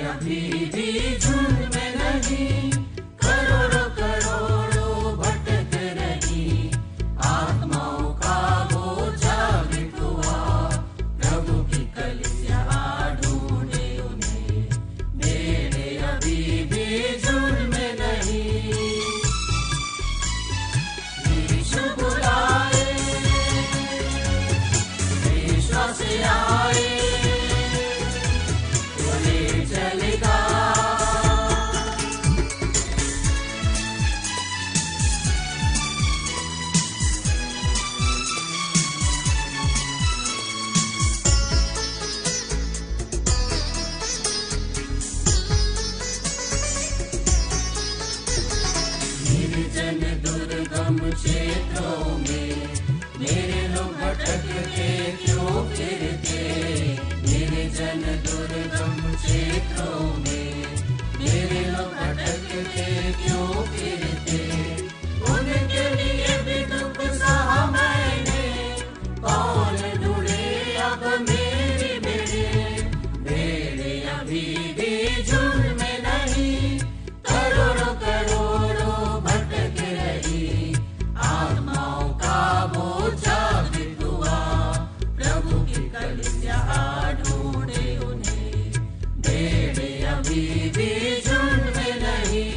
अभी भी झुंड में नहीं, करोड़ों करोड़ों भटक रही आत्माओं का बोझा बिठुआ। प्रभु की कलीसिया ढूंढे उन्हें, मेरे अभी भी झुंड में नहीं। यीशु बुलाए, विश्वास से आए, चलेगा। निर्जन दुर्गम क्षेत्रों में मेरे लोग भटकते क्यों फिरते? निर्जन दुर्गम क्षेत्रों में मेरे लोग भटकते क्यों फिरते? उनके लिए भी दुख सहा मैंने, कौन ढूंढे अब मेरी मेरे अभी भी झुंड में नहीं, करोड़ों करोड़ों भटक रही आत्माओं का बोझा बिठुआ। प्रभु की कलीसिया ढूंढे उन्हें, मेरे अभी भी झुंड में नहीं।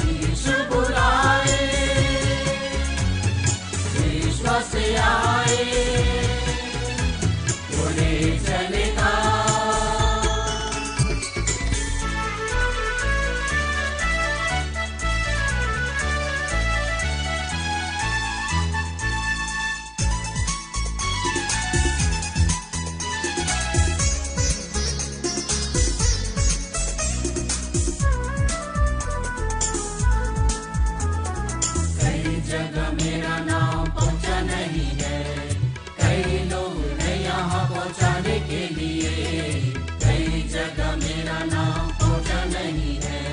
यीशु बुलाए, विश्वास से आए, बोले चलेगा। कई जगह मेरा नाम पहुंचा नहीं है, कई लोग हैं यहाँ पहुंचाने के लिए। कई जगह मेरा नाम पहुंचा नहीं है,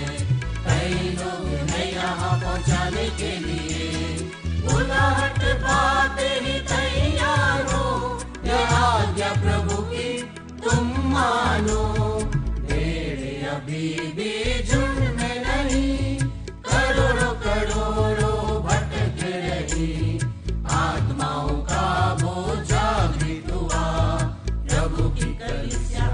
कई लोग हैं यहाँ पहुंचाने के लिए। बुलाहट पाते ही तैयार हो, यह आज्ञा प्रभु की तुम मानो। मेरे अभी भी झुंड में नहीं, करोड़ों करोड़ों भटक रही आत्माओं का बोझा बिठुआ। प्रभु की कलीसिया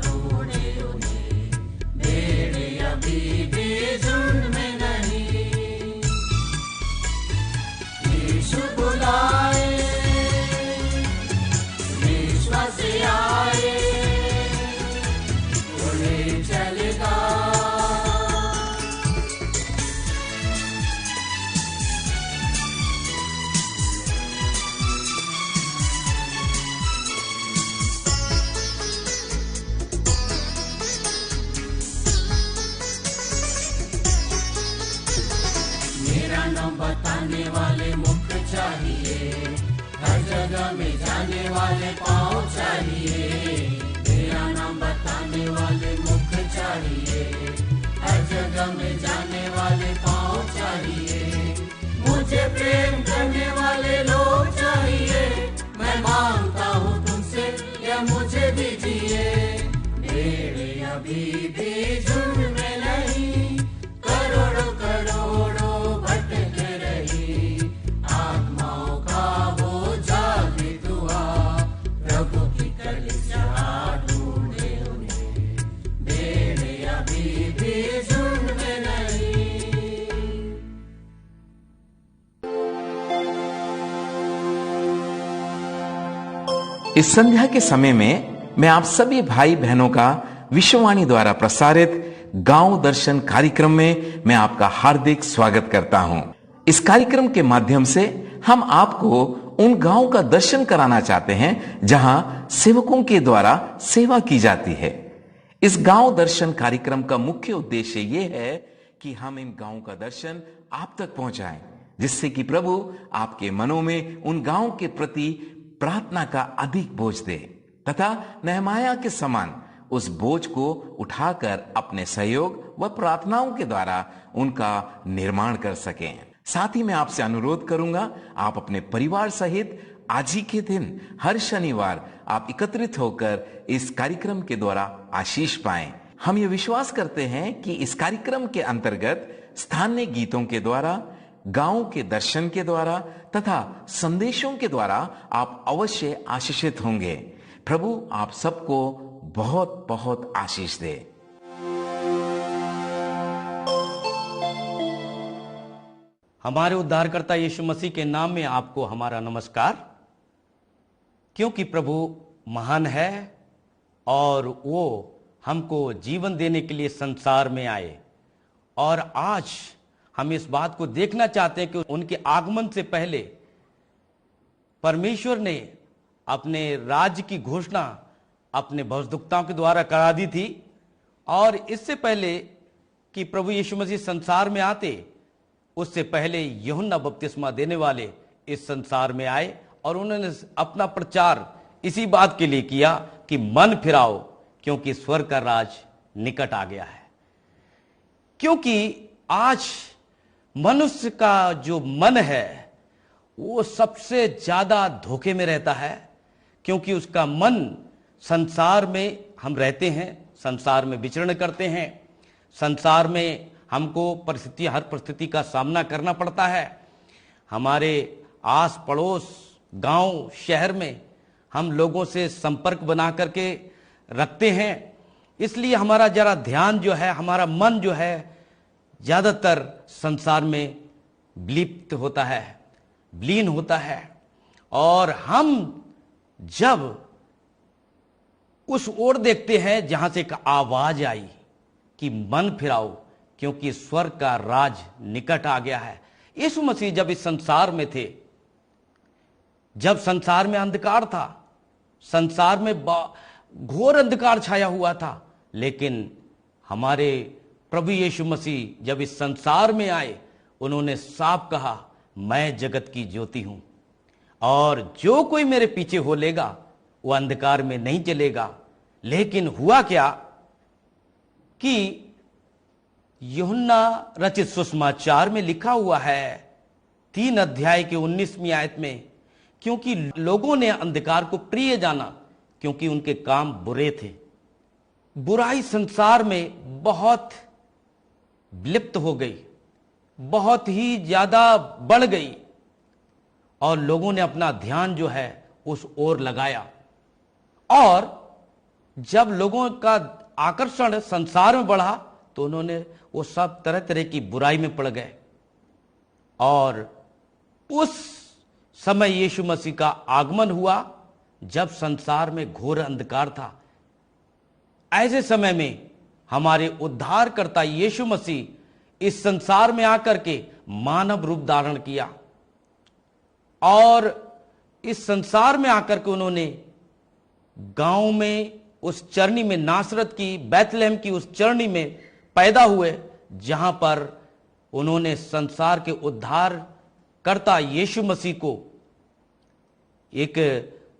ढूंढे उन्हें, मेरे अभी भी झुंड में नहीं। यीशु बुलाए, विश्वास से आए, बोले चलेगा। मेरा नाम बताने वाले मुख चाहिए, हर जगह में जाने वाले पाँव चाहिए। मेरा नाम बताने वाले मुख चाहिए, हर जगह में जाने वाले पाँव चाहिए। मुझे प्रेम करने वाले लोग चाहिए, मैं मांगता हूँ तुमसे या मुझे दीजिए। मेरे अभी भी झुंड में नहीं, करोड़ों करोड़ों भटक रही आत्माओं का बोझा बिठुआ। प्रभु की कलीसिया ढूंढे उन्हें, मेरे अभी भी झुंड में नहीं। इस संध्या के समय में मैं आप सभी भाई बहनों का विश्ववाणी द्वारा प्रसारित गांव दर्शन कार्यक्रम में मैं आपका हार्दिक स्वागत करता हूं। इस कार्यक्रम के माध्यम से हम आपको उन गांवों का दर्शन कराना चाहते हैं जहां सेवकों के द्वारा सेवा की जाती है। इस गांव दर्शन कार्यक्रम का मुख्य उद्देश्य यह है कि हम इन गांवों का दर्शन आप तक पहुंचाएं, जिससे कि प्रभु आपके मनों में उन गांवों के प्रति प्रार्थना का अधिक बोझ दे तथा नहमाया के समान उस बोझ को उठाकर अपने सहयोग व प्रार्थनाओं के द्वारा उनका निर्माण कर सकें। साथ ही मैं आपसे अनुरोध करूंगा, आप अपने परिवार सहित आज ही के दिन हर शनिवार आप एकत्रित होकर इस कार्यक्रम के द्वारा आशीष पाएं। हम ये विश्वास करते हैं कि इस कार्यक्रम के अंतर्गत स्थानीय गीतों के द्वारा, गांव के दर्शन के द्वारा तथा संदेशों के द्वारा आप अवश्य आशीषित होंगे। प्रभु आप सबको बहुत बहुत आशीष दे। हमारे उद्धारकर्ता यीशु मसीह के नाम में आपको हमारा नमस्कार। क्योंकि प्रभु महान है और वो हमको जीवन देने के लिए संसार में आए, और आज हम इस बात को देखना चाहते हैं कि उनके आगमन से पहले परमेश्वर ने अपने राज्य की घोषणा अपने भविष्यद्वक्ताओं के द्वारा करा दी थी, और इससे पहले कि प्रभु यीशु मसीह संसार में आते, उससे पहले यूहन्ना बपतिस्मा देने वाले इस संसार में आए और उन्होंने अपना प्रचार इसी बात के लिए किया कि मन फिराओ, क्योंकि स्वर्ग का राज निकट आ गया है। क्योंकि आज मनुष्य का जो मन है वो सबसे ज्यादा धोखे में रहता है, क्योंकि उसका मन संसार में हम रहते हैं, संसार में विचरण करते हैं, संसार में हमको हर परिस्थिति का सामना करना पड़ता है। हमारे आस पड़ोस, गांव, शहर में हम लोगों से संपर्क बना करके रखते हैं, इसलिए हमारा जरा ध्यान जो है, हमारा मन जो है ज्यादातर संसार में विलिप्त होता है, विलीन होता है। और हम जब उस ओर देखते हैं जहां से एक आवाज आई कि मन फिराओ, क्योंकि स्वर्ग का राज निकट आ गया है। यीशु मसीह जब इस संसार में थे, जब संसार में अंधकार था, संसार में घोर अंधकार छाया हुआ था, लेकिन हमारे प्रभु यीशु मसीह जब इस संसार में आए, उन्होंने साफ कहा, मैं जगत की ज्योति हूं, और जो कोई मेरे पीछे हो लेगा वो अंधकार में नहीं चलेगा। लेकिन हुआ क्या कि यूहन्ना रचित सुसमाचार में लिखा हुआ है 3 अध्याय के 19वीं आयत में, क्योंकि लोगों ने अंधकार को प्रिय जाना, क्योंकि उनके काम बुरे थे। बुराई संसार में बहुत विलिप्त हो गई, बहुत ही ज्यादा बढ़ गई, और लोगों ने अपना ध्यान जो है उस ओर लगाया। और जब लोगों का आकर्षण संसार में बढ़ा तो उन्होंने वो सब तरह तरह की बुराई में पड़ गए, और उस समय यीशु मसीह का आगमन हुआ जब संसार में घोर अंधकार था। ऐसे समय में हमारे उद्धारकर्ता यीशु मसीह इस संसार में आकर के मानव रूप धारण किया, और इस संसार में आकर के उन्होंने गांव में, उस चरनी में, नासरत की, बैतलहम की उस चरनी में पैदा हुए, जहां पर उन्होंने संसार के उद्धारकर्ता यीशु मसीह को एक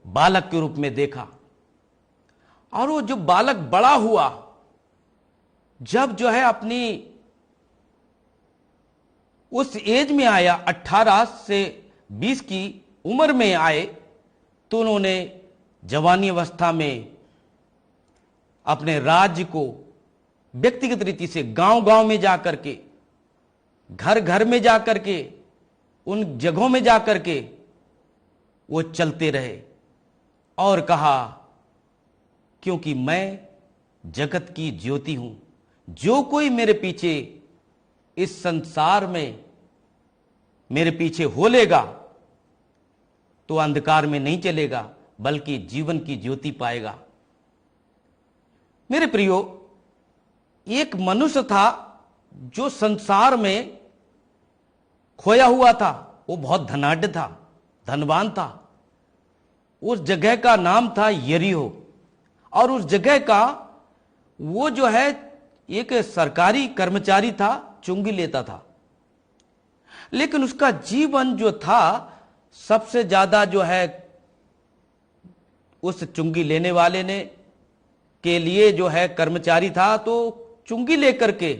बालक के रूप में देखा। और वो जो बालक बड़ा हुआ, जब जो है अपनी उस एज में आया, 18 से 20 की उम्र में आए, तो उन्होंने जवानी अवस्था में अपने राज्य को व्यक्तिगत रीति से गांव गांव में जाकर के, घर घर में जाकर के, उन जगहों में जाकर के वो चलते रहे और कहा, क्योंकि मैं जगत की ज्योति हूं, जो कोई मेरे पीछे इस संसार में मेरे पीछे हो लेगा तो अंधकार में नहीं चलेगा, बल्कि जीवन की ज्योति पाएगा। मेरे प्रियो, एक मनुष्य था जो संसार में खोया हुआ था। वो बहुत धनाढ्य था, धनवान था। उस जगह का नाम था यरीहो, और उस जगह का वो जो है एक सरकारी कर्मचारी था, चुंगी लेता था। लेकिन उसका जीवन जो था, सबसे ज्यादा जो है उस चुंगी लेने वाले ने के लिए जो है कर्मचारी था, तो चुंगी लेकर के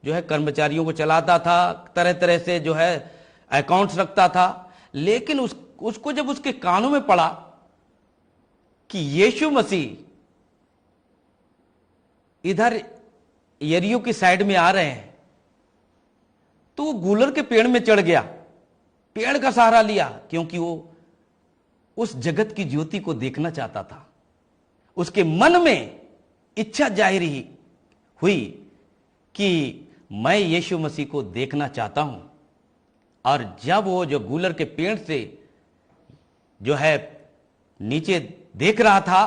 जो है कर्मचारियों को चलाता था, तरह तरह से जो है अकाउंट्स रखता था। लेकिन उसको जब उसके कानों में पड़ा कि यीशु मसीह इधर यरीहो की साइड में आ रहे हैं, तो वो गूलर के पेड़ में चढ़ गया, पेड़ का सहारा लिया, क्योंकि वो उस जगत की ज्योति को देखना चाहता था। उसके मन में इच्छा जाहिर हुई कि मैं यीशु मसीह को देखना चाहता हूं। और जब वो जो गूलर के पेड़ से जो है नीचे देख रहा था,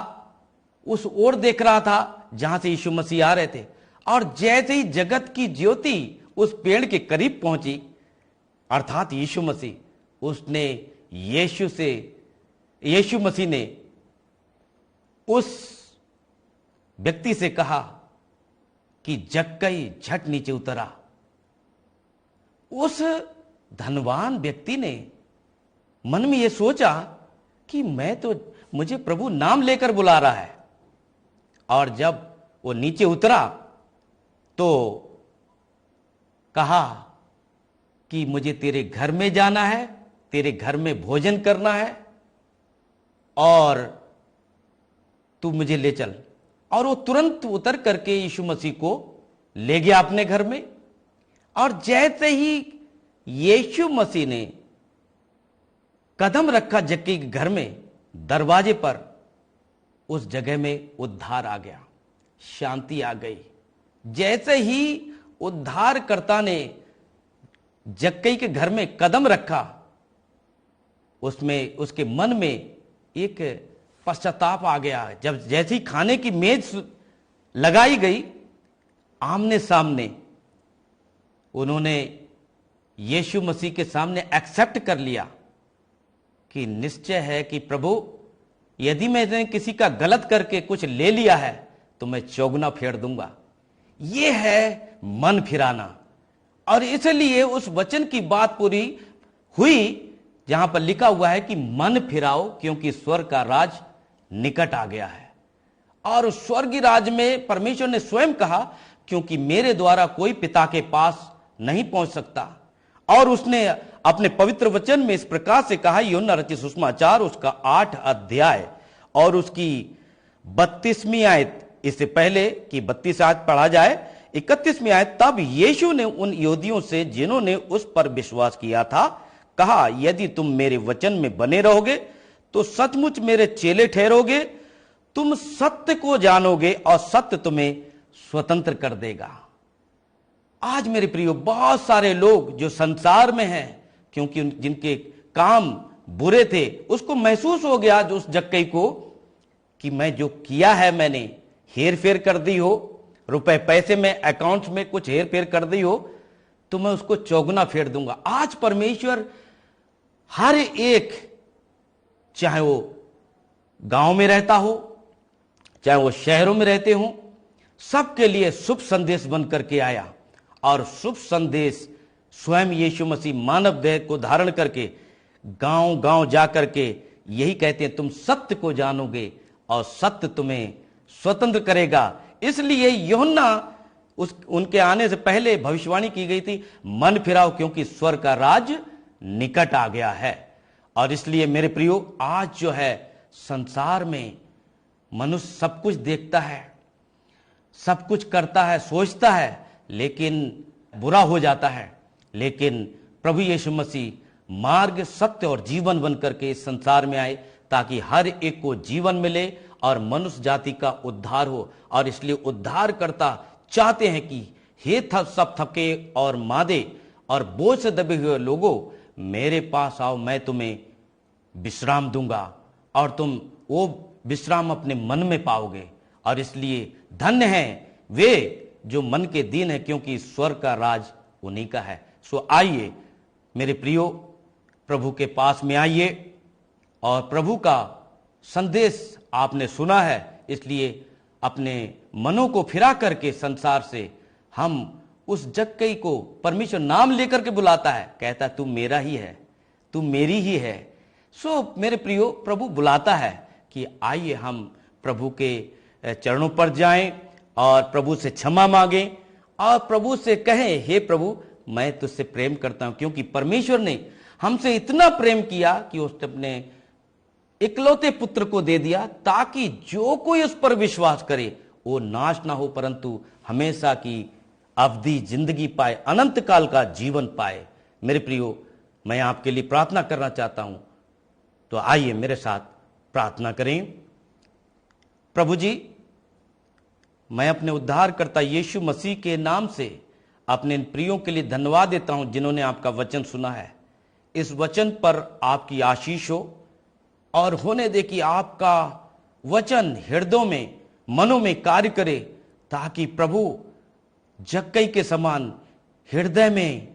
उस ओर देख रहा था जहां से यीशु मसीह आ रहे थे, और जैसे ही जगत की ज्योति उस पेड़ के करीब पहुंची, अर्थात यीशु मसीह, उसने यीशु मसीह ने उस व्यक्ति से कहा कि जक्कई झट नीचे उतरा। उस धनवान व्यक्ति ने मन में यह सोचा कि मुझे प्रभु नाम लेकर बुला रहा है। और जब वो नीचे उतरा तो कहा कि मुझे तेरे घर में जाना है, तेरे घर में भोजन करना है, और तू मुझे ले चल। और वो तुरंत उतर करके यीशु मसीह को ले गया अपने घर में। और जैसे ही यीशु मसीह ने कदम रखा जक्कई के घर में, दरवाजे पर, उस जगह में उद्धार आ गया, शांति आ गई। जैसे ही उद्धारकर्ता ने जक्कई के घर में कदम रखा, उसके मन में एक पश्चाताप आ गया। जब जैसी खाने की मेज लगाई गई, आमने सामने उन्होंने यीशु मसीह के सामने एक्सेप्ट कर लिया कि निश्चय है कि प्रभु, यदि मैंने किसी का गलत करके कुछ ले लिया है तो मैं चौगुना फेर दूंगा। यह है मन फिराना। और इसलिए उस वचन की बात पूरी हुई जहां पर लिखा हुआ है कि मन फिराओ, क्योंकि स्वर्ग का राज निकट आ गया है। और स्वर्गीय राज में परमेश्वर ने स्वयं कहा, क्योंकि मेरे द्वारा कोई पिता के पास नहीं पहुंच सकता। और उसने अपने पवित्र वचन में इस प्रकार से कहा, यूहन्ना रचित सुसमाचार उसका 8 अध्याय और उसकी 32वीं आयत, इससे पहले कि 32 आयत पढ़ा जाए, 31वीं आयत, तब यीशु ने उन यहूदियों से जिन्होंने उस पर विश्वास किया था कहा, यदि तुम मेरे वचन में बने रहोगे तो सचमुच मेरे चेले ठहरोगे, तुम सत्य को जानोगे और सत्य तुम्हें स्वतंत्र कर देगा। आज मेरे प्रियो, बहुत सारे लोग जो संसार में हैं, क्योंकि जिनके काम बुरे थे, उसको महसूस हो गया जो उस जक्कई को कि मैं जो किया है, मैंने हेर फेर कर दी हो, रुपए पैसे में अकाउंट्स में कुछ हेर फेर कर दी हो, तो मैं उसको चौगुना फेर दूंगा। आज परमेश्वर हर एक, चाहे वो गांव में रहता हो, चाहे वो शहरों में रहते हो, सबके लिए शुभ संदेश बन करके आया। और शुभ संदेश स्वयं यीशु मसीह मानव देह को धारण करके गांव गांव जाकर के यही कहते हैं, तुम सत्य को जानोगे और सत्य तुम्हें स्वतंत्र करेगा। इसलिए यूहन्ना उनके आने से पहले भविष्यवाणी की गई थी, मन फिराओ क्योंकि स्वर्ग का राज निकट आ गया है। और इसलिए मेरे प्रियो, आज जो है संसार में मनुष्य सब कुछ देखता है, सब कुछ करता है, सोचता है, लेकिन बुरा हो जाता है। लेकिन प्रभु यीशु मसीह मार्ग, सत्य और जीवन बन करके इस संसार में आए, ताकि हर एक को जीवन मिले और मनुष्य जाति का उद्धार हो। और इसलिए उद्धारकर्ता चाहते हैं कि हे सब थके और मादे और बोझ से दबे हुए लोगों, मेरे पास आओ, मैं तुम्हें विश्राम दूंगा और तुम वो विश्राम अपने मन में पाओगे। और इसलिए धन्य हैं वे जो मन के दीन है, क्योंकि स्वर्ग का राज उन्हीं का है। सो आइए मेरे प्रियो, प्रभु के पास में आइए, और प्रभु का संदेश आपने सुना है, इसलिए अपने मनों को फिरा करके संसार से हम उस जक्कई को परमेश्वर नाम लेकर के बुलाता है, कहता है तू मेरा ही है, तू मेरी ही है। सो मेरे प्रियो, प्रभु बुलाता है कि आइए हम प्रभु के चरणों पर जाएं और प्रभु से क्षमा मांगें और प्रभु से कहें, हे प्रभु, मैं तुझसे प्रेम करता हूं। क्योंकि परमेश्वर ने हमसे इतना प्रेम किया कि उसने अपने इकलौते पुत्र को दे दिया, ताकि जो कोई उस पर विश्वास करे वो नाश ना हो, परंतु हमेशा की अवधि जिंदगी पाए, अनंत काल का जीवन पाए। मेरे प्रियो, मैं आपके लिए प्रार्थना करना चाहता हूं, तो आइए मेरे साथ प्रार्थना करें। प्रभु जी, मैं अपने उद्धारकर्ता यीशु मसीह के नाम से अपने इन प्रियों के लिए धन्यवाद देता हूं जिन्होंने आपका वचन सुना है। इस वचन पर आपकी आशीष हो और होने दे कि आपका वचन हृदयों में, मनों में कार्य करे, ताकि प्रभु जक्कई के समान हृदय में,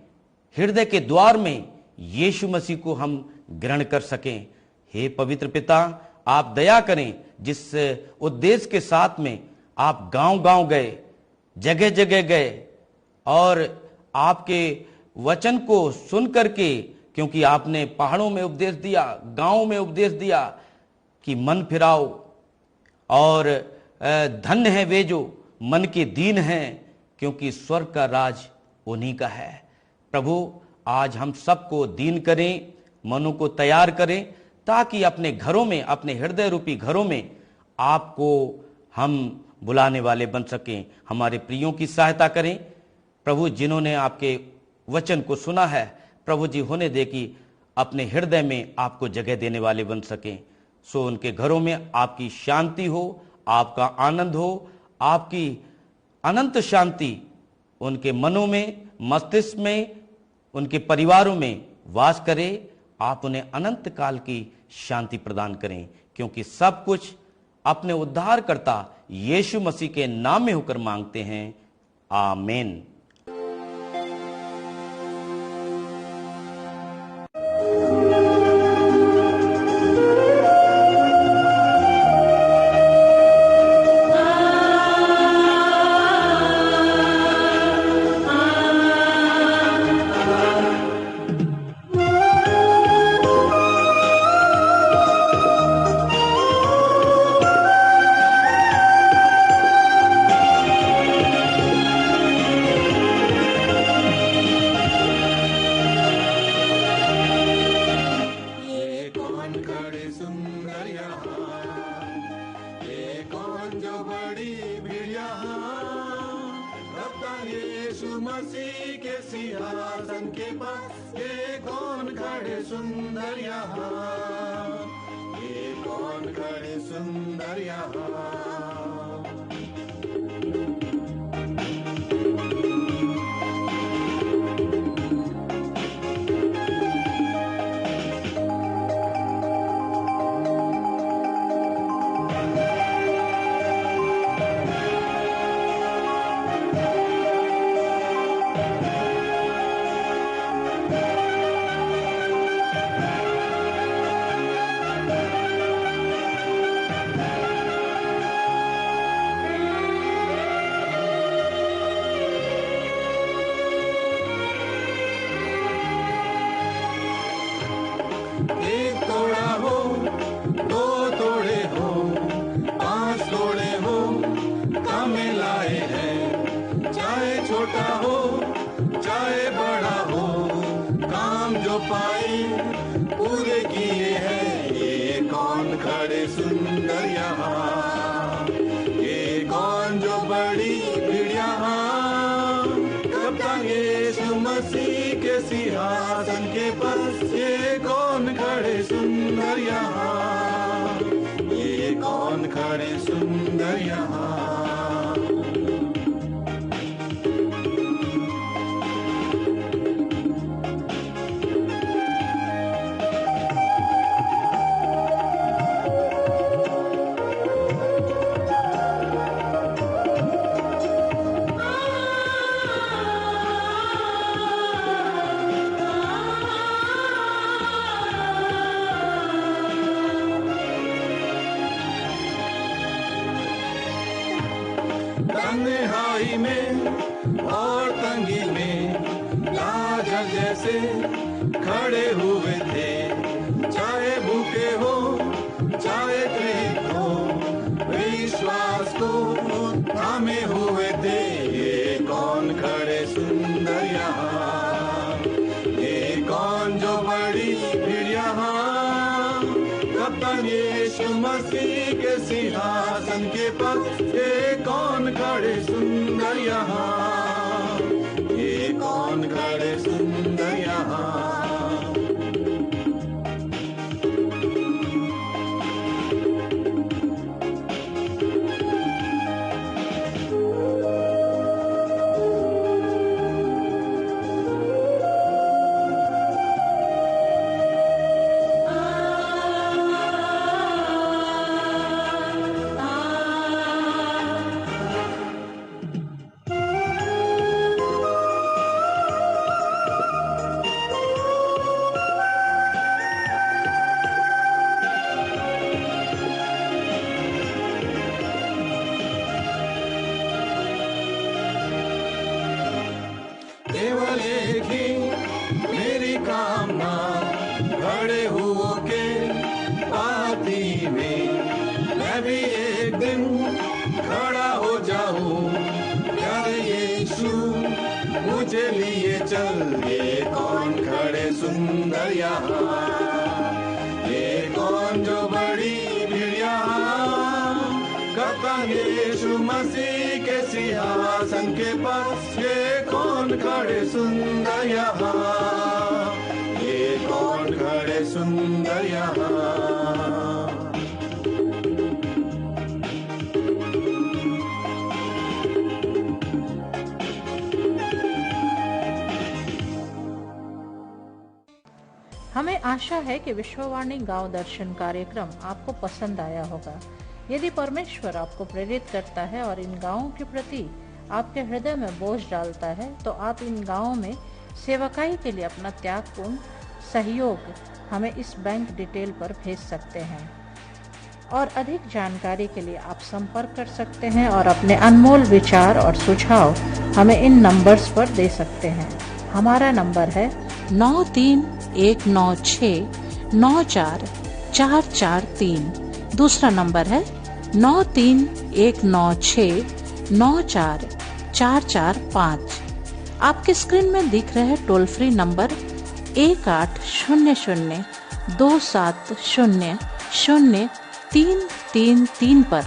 हृदय के द्वार में यीशु मसीह को हम ग्रहण कर सकें। हे पवित्र पिता, आप दया करें, जिस उद्देश्य के साथ में आप गांव-गांव गए, जगह जगह गए और आपके वचन को सुन करके, क्योंकि आपने पहाड़ों में उपदेश दिया, गांव में उपदेश दिया कि मन फिराओ, और धन्य है वे जो मन के दीन हैं, क्योंकि स्वर्ग का राज उन्हीं का है। प्रभु, आज हम सबको दीन करें, मनों को तैयार करें, ताकि अपने घरों में, अपने हृदय रूपी घरों में आपको हम बुलाने वाले बन सकें। हमारे प्रियों की सहायता करें प्रभु, जिन्होंने आपके वचन को सुना है। प्रभु जी, होने दे कि अपने हृदय में आपको जगह देने वाले बन सकें। सो उनके घरों में आपकी शांति हो, आपका आनंद हो, आपकी अनंत शांति उनके मनों में, मस्तिष्क में, उनके परिवारों में वास करे। आप उन्हें अनंत काल की शांति प्रदान करें, क्योंकि सब कुछ अपने उद्धारकर्ता यीशु मसीह के नाम में होकर मांगते हैं। आमीन। मसीह के सिंहासन के पास ये कौन खड़े सुंदर यहाँ, ये कौन खड़े सुंदर यहाँ। एक तोड़ा हो, दो तोड़े हो, पांच तोड़े हो, काम में लाए हैं। चाहे छोटा हो, चाहे बड़ा हो, काम जो पाए पूरे किए हैं। ये कौन खड़े सुंदर यहाँ, ये कौन जो बड़ी भीड़ यहाँ। कप्तान यीशु मसीह के सिंहासन के पास ये कौन खड़े सुंदर यहाँ, ये कौन खड़े सुंदर यहाँ। तन्हाई में और तंगी में लाजर जैसे खड़े हुए थे। चाहे भूखे हो, चाहे तृप्त हो, विश्वास को थामे हुए थे। ये कौन खड़े सुंदर यहाँ, ये कौन जो बड़ी भीड़ यहाँ। कप्तान सिंहासन के पास, ये कौन खड़े सुंदर यहाँ, ये कौन खड़े सुंदर यहाँ। केवल एक ही मेरी कामना, खड़े होके पाती में मैं भी एक दिन खड़ा हो जाऊं। प्यारे यीशु मुझे लिए चल, ये कौन खड़े सुंदर यहाँ, ये कौन जो बड़ी भीड़ यहाँ, कप्तान यीशु मसीह के सिंहासन के पास, ये कौन खड़े सुंदर यहाँ, ये कौन खड़े सुंदर यहाँ। हमें आशा है कि विश्ववाणी गांव दर्शन कार्यक्रम आपको पसंद आया होगा। यदि परमेश्वर आपको प्रेरित करता है और इन गांवों के प्रति आपके हृदय में बोझ डालता है, तो आप इन गांवों में सेवकाई के लिए अपना त्यागपूर्ण सहयोग हमें इस बैंक डिटेल पर भेज सकते हैं। और अधिक जानकारी के लिए आप संपर्क कर सकते हैं और अपने अनमोल विचार और सुझाव हमें इन नंबर्स पर दे सकते हैं। हमारा नंबर है 9319694443। दूसरा नंबर है 9319694445। आपके स्क्रीन में दिख रहे टोल फ्री नंबर 1800-270-0333 पर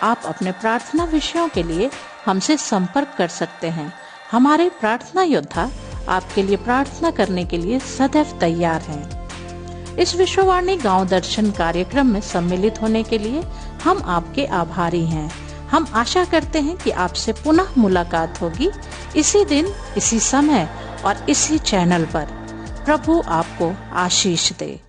आप अपने प्रार्थना विषयों के लिए हमसे संपर्क कर सकते हैं। हमारे प्रार्थना योद्धा आपके लिए प्रार्थना करने के लिए सदैव तैयार हैं। इस विश्ववाणी गांव दर्शन कार्यक्रम में सम्मिलित होने के लिए हम आपके आभारी हैं। हम आशा करते हैं कि आपसे पुनः मुलाकात होगी इसी दिन, इसी समय और इसी चैनल पर। प्रभु आपको आशीष दे।